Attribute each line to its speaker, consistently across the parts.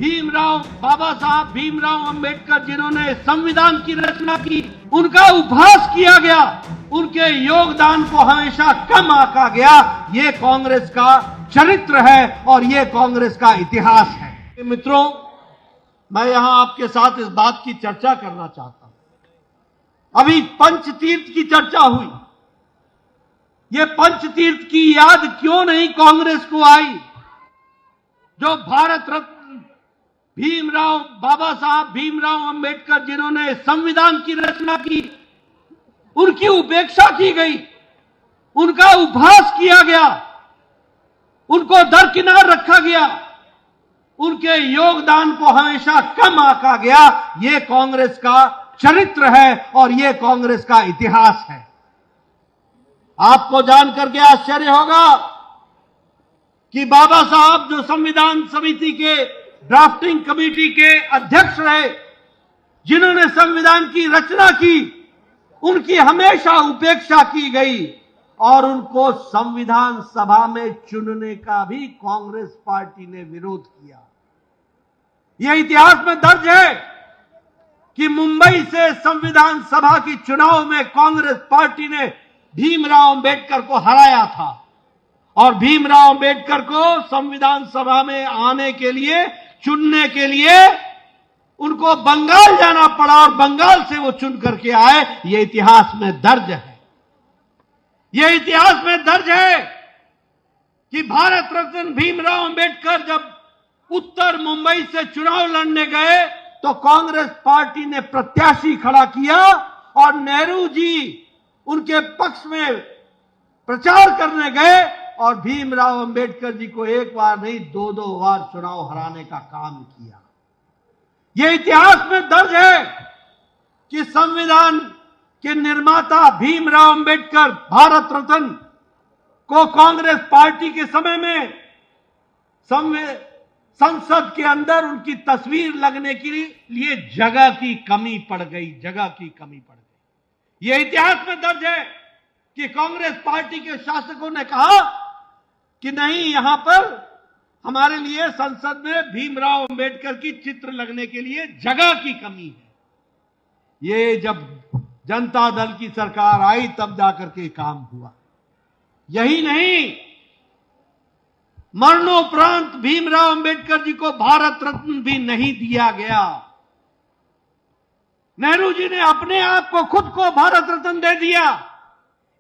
Speaker 1: बाबा साहब भीमराव अंबेडकर जिन्होंने संविधान की रचना की, उनका उपहास किया गया, उनके योगदान को हमेशा कम आंका गया। ये कांग्रेस का चरित्र है और ये कांग्रेस का इतिहास है। मित्रों, मैं यहां आपके साथ इस बात की चर्चा करना चाहता हूं। अभी पंचतीर्थ की चर्चा हुई। ये पंचतीर्थ की याद क्यों नहीं कांग्रेस को आई? जो भारत रत्न बाबा साहब भीमराव अंबेडकर जिन्होंने संविधान की रचना की, उनकी उपेक्षा की गई, उनका उपहास किया गया, उनको दरकिनार रखा गया, उनके योगदान को हमेशा कम आंका गया। ये कांग्रेस का चरित्र है और ये कांग्रेस का इतिहास है। आपको जानकर के आश्चर्य होगा कि बाबा साहब जो संविधान समिति के ड्राफ्टिंग कमेटी के अध्यक्ष रहे, जिन्होंने संविधान की रचना की, उनकी हमेशा उपेक्षा की गई और उनको संविधान सभा में चुनने का भी कांग्रेस पार्टी ने विरोध किया। यह इतिहास में दर्ज है कि मुंबई से संविधान सभा की चुनाव में कांग्रेस पार्टी ने भीमराव अंबेडकर को हराया था और भीमराव अंबेडकर को संविधान सभा में आने के लिए, चुनने के लिए उनको बंगाल जाना पड़ा और बंगाल से वो चुन करके आए। ये इतिहास में दर्ज है। ये इतिहास में दर्ज है कि भारत रत्न भीमराव अंबेडकर जब उत्तर मुंबई से चुनाव लड़ने गए तो कांग्रेस पार्टी ने प्रत्याशी खड़ा किया और नेहरू जी उनके पक्ष में प्रचार करने गए और भीमराव अंबेडकर जी को एक बार नहीं, दो बार चुनाव हराने का काम किया। यह इतिहास में दर्ज है कि संविधान के निर्माता भीमराव अंबेडकर भारत रत्न को कांग्रेस पार्टी के समय में संसद के अंदर उनकी तस्वीर लगने के लिए जगह की कमी पड़ गई। यह इतिहास में दर्ज है कि कांग्रेस पार्टी के शासकों ने कहा कि नहीं, यहां पर हमारे लिए संसद में भीमराव अंबेडकर की चित्र लगने के लिए जगह की कमी है। ये जब जनता दल की सरकार आई तब जाकर के काम हुआ। यही नहीं, मरणोपरांत भीमराव अंबेडकर जी को भारत रत्न भी नहीं दिया गया। नेहरू जी ने अपने आप को, खुद को भारत रत्न दे दिया।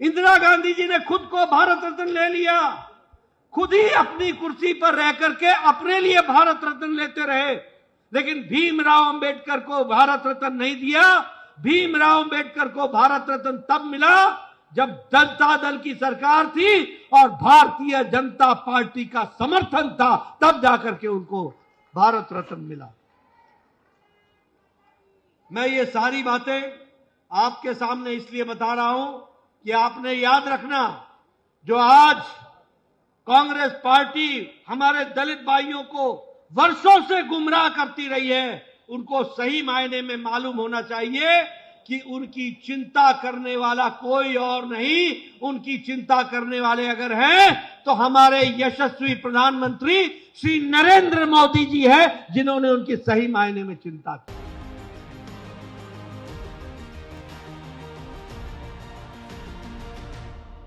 Speaker 1: इंदिरा गांधी जी ने खुद को भारत रत्न ले लिया। खुद ही अपनी कुर्सी पर रह करके अपने लिए भारत रत्न लेते रहे, लेकिन भीमराव अंबेडकर को भारत रत्न नहीं दिया। भीमराव अंबेडकर को भारत रत्न तब मिला जब जनता दल की सरकार थी और भारतीय जनता पार्टी का समर्थन था, तब जाकर के उनको भारत रत्न मिला। मैं ये सारी बातें आपके सामने इसलिए बता रहा हूं कि आपने याद रखना, जो आज कांग्रेस पार्टी हमारे दलित भाइयों को वर्षों से गुमराह करती रही है, उनको सही मायने में मालूम होना चाहिए कि उनकी चिंता करने वाला कोई और नहीं। उनकी चिंता करने वाले अगर हैं तो हमारे यशस्वी प्रधानमंत्री श्री नरेंद्र मोदी जी हैं, जिन्होंने उनकी सही मायने में चिंता की।